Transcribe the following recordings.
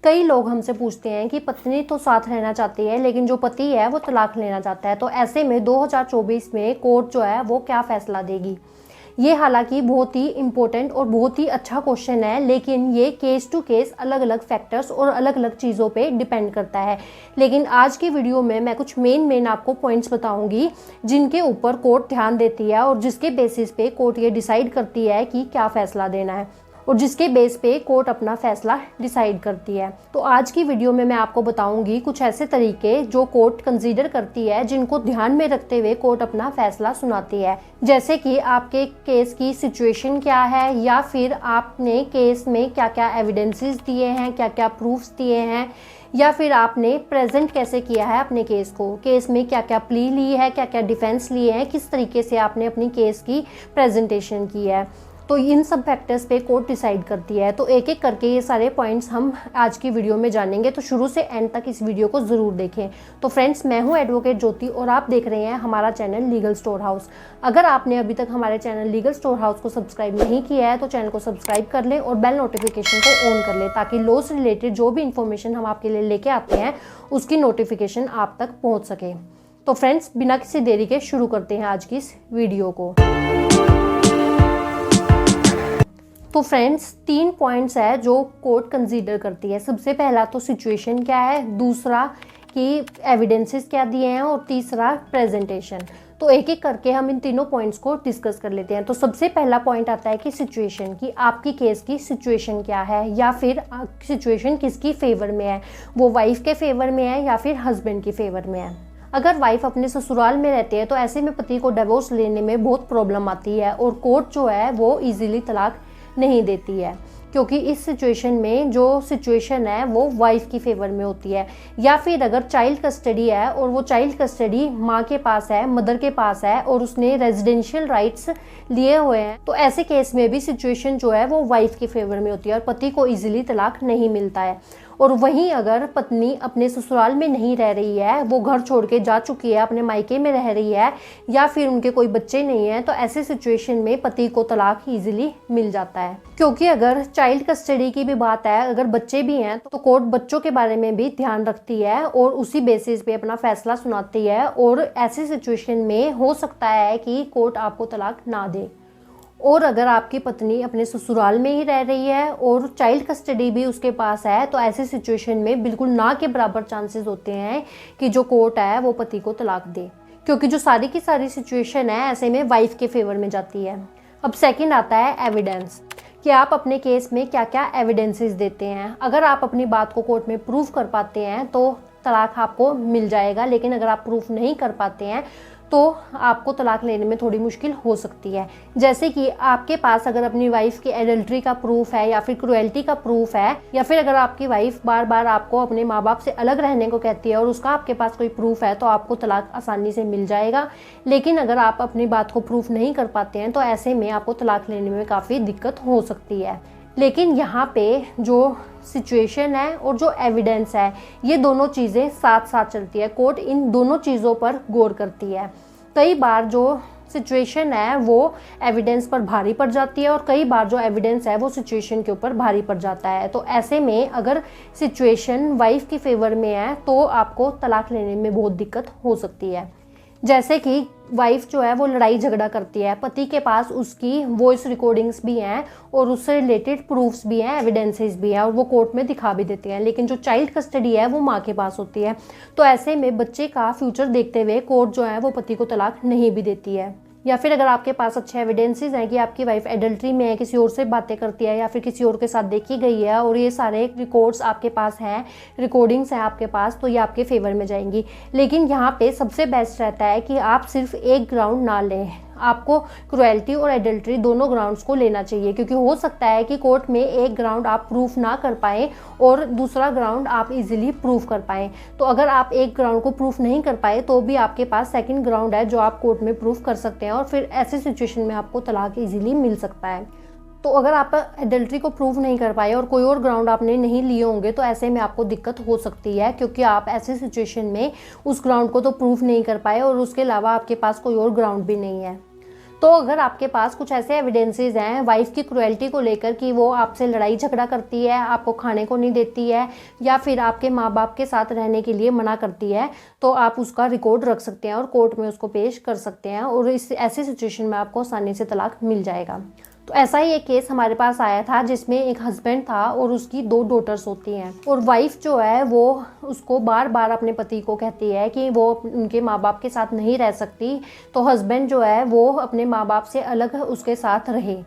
कई लोग हमसे पूछते हैं कि पत्नी तो साथ रहना चाहती है लेकिन जो पति है वो तलाक लेना चाहता है, तो ऐसे में 2024 में कोर्ट जो है वो क्या फैसला देगी। ये हालांकि बहुत ही इम्पोर्टेंट और बहुत ही अच्छा क्वेश्चन है, लेकिन ये केस टू केस अलग अलग फैक्टर्स और अलग अलग चीज़ों पे डिपेंड करता है। लेकिन आज की वीडियो में मैं कुछ मेन आपको पॉइंट्स बताऊंगी जिनके ऊपर कोर्ट ध्यान देती है और जिसके बेसिस पे कोर्ट ये डिसाइड करती है कि क्या फैसला देना है और जिसके बेस पे कोर्ट अपना फैसला डिसाइड करती है। तो आज की वीडियो में मैं आपको बताऊंगी कुछ ऐसे तरीके जो कोर्ट कंसीडर करती है, जिनको ध्यान में रखते हुए कोर्ट अपना फैसला सुनाती है। जैसे कि आपके केस की सिचुएशन क्या है, या फिर आपने केस में क्या क्या एविडेंसेस दिए हैं, क्या क्या प्रूफ्स दिए हैं, या फिर आपने प्रेजेंट कैसे किया है अपने केस को, केस में क्या क्या प्ली ली है, क्या क्या डिफेंस लिए हैं, किस तरीके से आपने अपनी केस की प्रेजेंटेशन की है। तो इन सब फैक्टर्स पे कोर्ट डिसाइड करती है। तो एक एक करके ये सारे पॉइंट्स हम आज की वीडियो में जानेंगे, तो शुरू से एंड तक इस वीडियो को ज़रूर देखें। तो फ्रेंड्स, मैं हूँ एडवोकेट ज्योति और आप देख रहे हैं हमारा चैनल लीगल स्टोर हाउस। अगर आपने अभी तक हमारे चैनल लीगल स्टोर हाउस को सब्सक्राइब नहीं किया है तो चैनल को सब्सक्राइब कर लें और बेल नोटिफिकेशन को ऑन कर लें, ताकि लॉ से रिलेटेड जो भी इन्फॉर्मेशन हम आपके लिए लेके आते हैं उसकी नोटिफिकेशन आप तक पहुँच सके। तो फ्रेंड्स, बिना किसी देरी के शुरू करते हैं आज की इस वीडियो को। तो फ्रेंड्स, 3 पॉइंट्स है जो कोर्ट कंसीडर करती है। सबसे पहला तो सिचुएशन क्या है, दूसरा कि एविडेंसेस क्या दिए हैं, और तीसरा प्रेजेंटेशन। तो एक एक करके हम इन तीनों पॉइंट्स को डिस्कस कर लेते हैं। तो सबसे पहला पॉइंट आता है कि सिचुएशन, कि आपकी केस की सिचुएशन क्या है, या फिर सिचुएशन किसकी फेवर में है, वो वाइफ के फेवर में है या फिर हस्बैंड की फेवर में है। अगर वाइफ अपने ससुराल में रहती है तो ऐसे में पति को डिवोर्स लेने में बहुत प्रॉब्लम आती है और कोर्ट जो है वो ईजिली तलाक नहीं देती है, क्योंकि इस सिचुएशन में जो सिचुएशन है वो वाइफ की फेवर में होती है। या फिर अगर चाइल्ड कस्टडी है और वो चाइल्ड कस्टडी माँ के पास है, मदर के पास है, और उसने रेजिडेंशियल राइट्स लिए हुए हैं, तो ऐसे केस में भी सिचुएशन जो है वो वाइफ की फेवर में होती है और पति को इजीली तलाक नहीं मिलता है। और वहीं अगर पत्नी अपने ससुराल में नहीं रह रही है, वो घर छोड़ के जा चुकी है, अपने मायके में रह रही है, या फिर उनके कोई बच्चे नहीं हैं, तो ऐसे सिचुएशन में पति को तलाक इजीली मिल जाता है। क्योंकि अगर चाइल्ड कस्टडी की भी बात है, अगर बच्चे भी हैं, तो कोर्ट बच्चों के बारे में भी ध्यान रखती है और उसी बेसिस पे अपना फैसला सुनाती है। और ऐसी सिचुएशन में हो सकता है कि कोर्ट आपको तलाक ना दे। और अगर आपकी पत्नी अपने ससुराल में ही रह रही है और चाइल्ड कस्टडी भी उसके पास है, तो ऐसी सिचुएशन में बिल्कुल ना के बराबर चांसेस होते हैं कि जो कोर्ट है वो पति को तलाक दे, क्योंकि जो सारी की सारी सिचुएशन है ऐसे में वाइफ के फेवर में जाती है। अब सेकंड आता है एविडेंस, कि आप अपने केस में क्या क्या एविडेंसेस देते हैं। अगर आप अपनी बात को कोर्ट में प्रूव कर पाते हैं तो तलाक आपको मिल जाएगा, लेकिन अगर आप प्रूफ नहीं कर पाते हैं तो आपको तलाक लेने में थोड़ी मुश्किल हो सकती है। जैसे कि आपके पास अगर अपनी वाइफ की एडल्ट्री का प्रूफ है, या फिर क्रुएल्टी का प्रूफ है, या फिर अगर आपकी वाइफ बार बार आपको अपने माँ बाप से अलग रहने को कहती है और उसका आपके पास कोई प्रूफ है, तो आपको तलाक आसानी से मिल जाएगा। लेकिन अगर आप अपनी बात को प्रूफ नहीं कर पाते हैं तो ऐसे में आपको तलाक लेने में काफ़ी दिक्कत हो सकती है। लेकिन यहाँ पे जो सिचुएशन है और जो एविडेंस है, ये दोनों चीज़ें साथ साथ चलती है। कोर्ट इन दोनों चीज़ों पर गौर करती है। कई बार जो सिचुएशन है वो एविडेंस पर भारी पड़ जाती है और कई बार जो एविडेंस है वो सिचुएशन के ऊपर भारी पड़ जाता है। तो ऐसे में अगर सिचुएशन वाइफ की फेवर में है तो आपको तलाक लेने में बहुत दिक्कत हो सकती है। जैसे कि वाइफ जो है वो लड़ाई झगड़ा करती है, पति के पास उसकी वॉइस रिकॉर्डिंग्स भी हैं और उससे रिलेटेड प्रूफ्स भी हैं, एविडेंसेस भी हैं, और वो कोर्ट में दिखा भी देते हैं। लेकिन जो चाइल्ड कस्टडी है वो माँ के पास होती है, तो ऐसे में बच्चे का फ्यूचर देखते हुए कोर्ट जो है वो पति को तलाक नहीं भी देती है। या फिर अगर आपके पास अच्छे एविडेंसेस हैं कि आपकी वाइफ एडल्ट्री में है, किसी और से बातें करती है, या फिर किसी और के साथ देखी गई है, और ये सारे रिकॉर्ड्स आपके पास हैं, रिकॉर्डिंग्स हैं आपके पास, तो ये आपके फेवर में जाएंगी। लेकिन यहाँ पे सबसे बेस्ट रहता है कि आप सिर्फ एक ग्राउंड ना लें, आपको क्रुएल्टी और एडल्ट्री दोनों ग्राउंड्स को लेना चाहिए, क्योंकि हो सकता है कि कोर्ट में एक ग्राउंड आप प्रूफ ना कर पाएँ और दूसरा ग्राउंड आप इजीली प्रूफ कर पाएँ। तो अगर आप एक ग्राउंड को प्रूफ नहीं कर पाए तो भी आपके पास सेकंड ग्राउंड है जो आप कोर्ट में प्रूफ कर सकते हैं, और फिर ऐसी सिचुएशन में आपको तलाक इजीली मिल सकता है। तो अगर आप एडल्ट्री को प्रूव नहीं कर पाए और कोई और ग्राउंड आपने नहीं लिए होंगे तो ऐसे में आपको दिक्कत हो सकती है, क्योंकि आप ऐसे सिचुएशन में उस ग्राउंड को तो प्रूव नहीं कर पाए और उसके अलावा आपके पास कोई और ग्राउंड भी नहीं है। तो अगर आपके पास कुछ ऐसे एविडेंसेस हैं वाइफ की क्रुएल्टी को लेकर कि वो आपसे लड़ाई झगड़ा करती है, आपको खाने को नहीं देती है, या फिर आपके माँ बाप के साथ रहने के लिए मना करती है, तो आप उसका रिकॉर्ड रख सकते हैं और कोर्ट में उसको पेश कर सकते हैं और इस ऐसी सिचुएशन में आपको आसानी से तलाक मिल जाएगा। तो ऐसा ही एक केस हमारे पास आया था जिसमें एक हस्बैंड था और उसकी 2 डॉटर्स होती हैं और वाइफ जो है वो उसको बार बार अपने पति को कहती है कि वो उनके माँ बाप के साथ नहीं रह सकती, तो हस्बैंड जो है वो अपने माँ बाप से अलग उसके साथ रहे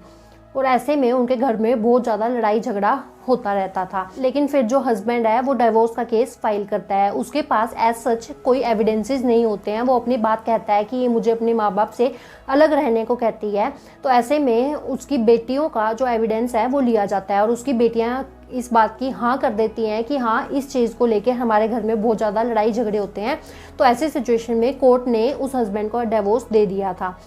और ऐसे में उनके घर में बहुत ज़्यादा लड़ाई झगड़ा होता रहता था। लेकिन फिर जो हस्बैंड है वो डिवोर्स का केस फाइल करता है। उसके पास एज सच कोई एविडेंसेस नहीं होते हैं, वो अपनी बात कहता है कि ये मुझे अपने माँ बाप से अलग रहने को कहती है। तो ऐसे में उसकी बेटियों का जो एविडेंस है वो लिया जाता है और उसकी बेटियाँ इस बात की हाँ कर देती हैं कि हाँ इस चीज़ को लेकर हमारे घर में बहुत ज़्यादा लड़ाई झगड़े होते हैं। तो ऐसे सिचुएशन में कोर्ट ने उस हस्बैंड को डिवोर्स दे दिया था।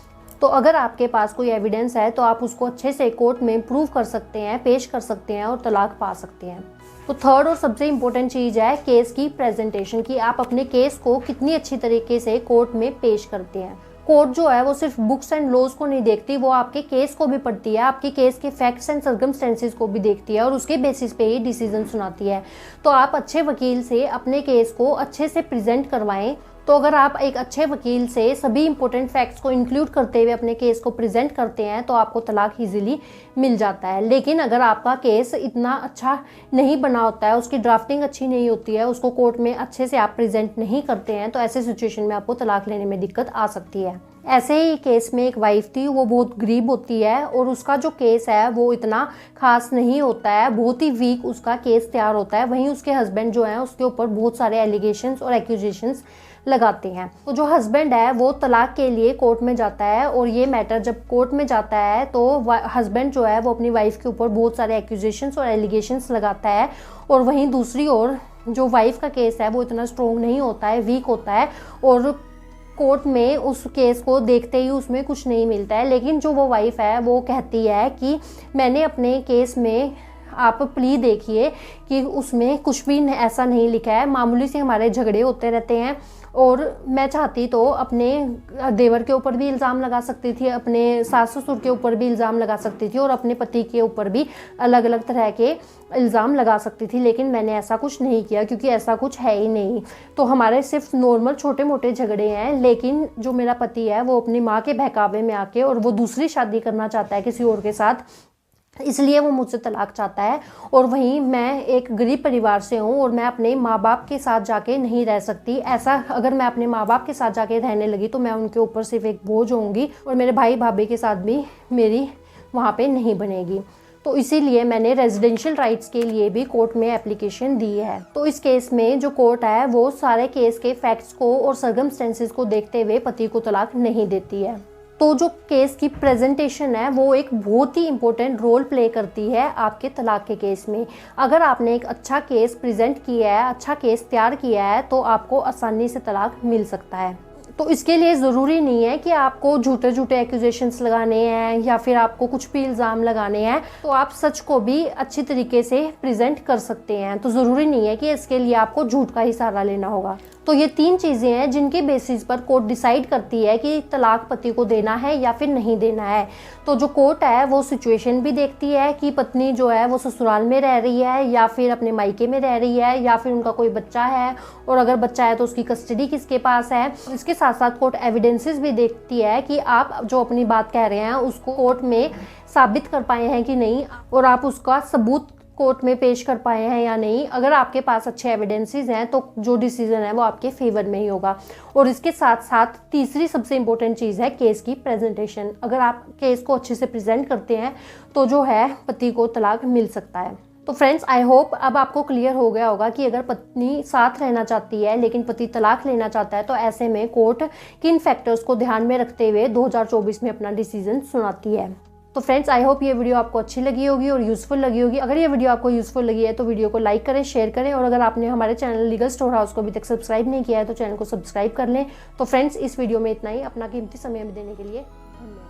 तो अगर आपके पास कोई एविडेंस है तो आप उसको अच्छे से कोर्ट में प्रूव कर सकते हैं, पेश कर सकते हैं और तलाक पा सकते हैं। तो थर्ड और सबसे इम्पोर्टेंट चीज़ है केस की प्रेजेंटेशन, कि आप अपने केस को कितनी अच्छी तरीके से कोर्ट में पेश करते हैं। कोर्ट जो है वो सिर्फ बुक्स एंड लॉज को नहीं देखती, वो आपके केस को भी पढ़ती है, आपके केस के फैक्ट्स एंड सर्कमस्टेंसेस को भी देखती है और उसके बेसिस पे ही डिसीजन सुनाती है। तो आप अच्छे वकील से अपने केस को अच्छे से प्रेजेंट करवाएं। तो अगर आप एक अच्छे वकील से सभी इंपॉर्टेंट फैक्ट्स को इंक्लूड करते हुए अपने केस को प्रेजेंट करते हैं तो आपको तलाक इजीली मिल जाता है। लेकिन अगर आपका केस इतना अच्छा नहीं बना होता है, उसकी ड्राफ्टिंग अच्छी नहीं होती है, उसको कोर्ट में अच्छे से आप प्रेजेंट नहीं करते हैं, तो ऐसे सिचुएशन में आपको तलाक लेने में दिक्कत आ सकती है। ऐसे ही केस में एक वाइफ थी, वो बहुत गरीब होती है और उसका जो केस है वो इतना खास नहीं होता है, बहुत ही वीक उसका केस तैयार होता है। वहीं उसके हस्बैंड जो है उसके ऊपर बहुत सारे एलिगेशंस और एक्यूजेशंस लगाते हैं। तो जो हस्बैंड है वो तलाक के लिए कोर्ट में जाता है और ये मैटर जब कोर्ट में जाता है तो हस्बैंड जो है वो अपनी वाइफ के ऊपर बहुत सारे एक्यूजेशंस और एलिगेशंस लगाता है और वहीं दूसरी ओर जो वाइफ का केस है वो इतना स्ट्रॉन्ग नहीं होता है, वीक होता है और कोर्ट में उस केस को देखते ही उसमें कुछ नहीं मिलता है। लेकिन जो वो वाइफ है वो कहती है कि मैंने अपने केस में आप प्ली देखिए कि उसमें कुछ भी ऐसा नहीं लिखा है, मामूली से हमारे झगड़े होते रहते हैं और मैं चाहती तो अपने देवर के ऊपर भी इल्ज़ाम लगा सकती थी, अपने सास ससुर के ऊपर भी इल्ज़ाम लगा सकती थी और अपने पति के ऊपर भी अलग अलग तरह के इल्ज़ाम लगा सकती थी, लेकिन मैंने ऐसा कुछ नहीं किया क्योंकि ऐसा कुछ है ही नहीं। तो हमारे सिर्फ नॉर्मल छोटे मोटे झगड़े हैं, लेकिन जो मेरा पति है वो अपनी माँ के बहकावे में आके और वो दूसरी शादी करना चाहता है किसी और के साथ, इसलिए वो मुझसे तलाक चाहता है। और वहीं मैं एक गरीब परिवार से हूँ और मैं अपने माँ बाप के साथ जाके नहीं रह सकती। ऐसा अगर मैं अपने माँ बाप के साथ जाके रहने लगी तो मैं उनके ऊपर सिर्फ एक बोझ होंगी और मेरे भाई भाभी के साथ भी मेरी वहाँ पे नहीं बनेगी। तो इसीलिए मैंने रेजिडेंशियल राइट्स के लिए भी कोर्ट में एप्लीकेशन दी है। तो इस केस में जो कोर्ट है वो सारे केस के फैक्ट्स को और सर्कमस्टेंसेस को देखते हुए पति को तलाक नहीं देती है। तो जो केस की प्रेजेंटेशन है वो एक बहुत ही इंपॉर्टेंट रोल प्ले करती है आपके तलाक के केस में। अगर आपने एक अच्छा केस प्रेजेंट किया है, अच्छा केस तैयार किया है, तो आपको आसानी से तलाक मिल सकता है। तो इसके लिए ज़रूरी नहीं है कि आपको झूठे झूठे एक्यूजेशंस लगाने हैं या फिर आपको कुछ भी इल्ज़ाम लगाने हैं, तो आप सच को भी अच्छी तरीके से प्रेजेंट कर सकते हैं। तो ज़रूरी नहीं है कि इसके लिए आपको झूठ का ही सहारा लेना होगा। तो ये 3 चीज़ें हैं जिनके बेसिस पर कोर्ट डिसाइड करती है कि तलाक पति को देना है या फिर नहीं देना है। तो जो कोर्ट है वो सिचुएशन भी देखती है कि पत्नी जो है वो ससुराल में रह रही है या फिर अपने मायके में रह रही है या फिर उनका कोई बच्चा है, और अगर बच्चा है तो उसकी कस्टडी किसके पास है। इसके साथ साथ कोर्ट एविडेंसेस भी देखती है कि आप जो अपनी बात कह रहे हैं उसको कोर्ट में साबित कर पाए हैं कि नहीं, और आप उसका सबूत कोर्ट में पेश कर पाए हैं या नहीं। अगर आपके पास अच्छे एविडेंसेस हैं तो जो डिसीजन है वो आपके फेवर में ही होगा। और इसके साथ साथ तीसरी सबसे इम्पोर्टेंट चीज़ है केस की प्रेजेंटेशन। अगर आप केस को अच्छे से प्रेजेंट करते हैं तो जो है पति को तलाक मिल सकता है। तो फ्रेंड्स, आई होप अब आपको क्लियर हो गया होगा कि अगर पत्नी साथ रहना चाहती है लेकिन पति तलाक लेना चाहता है तो ऐसे में कोर्ट किन फैक्टर्स को ध्यान में रखते हुए 2024 में अपना डिसीजन सुनाती है। तो फ्रेंड्स, आई होप ये वीडियो आपको अच्छी लगी होगी और यूज़फुल लगी होगी। अगर ये वीडियो आपको यूज़फुल लगी है तो वीडियो को लाइक करें, शेयर करें, और अगर आपने हमारे चैनल लीगल स्टोर हाउस को अभी तक सब्सक्राइब नहीं किया है तो चैनल को सब्सक्राइब कर लें। तो फ्रेंड्स, इस वीडियो में इतना ही। अपना कीमती समय देने के लिए धन्यवाद।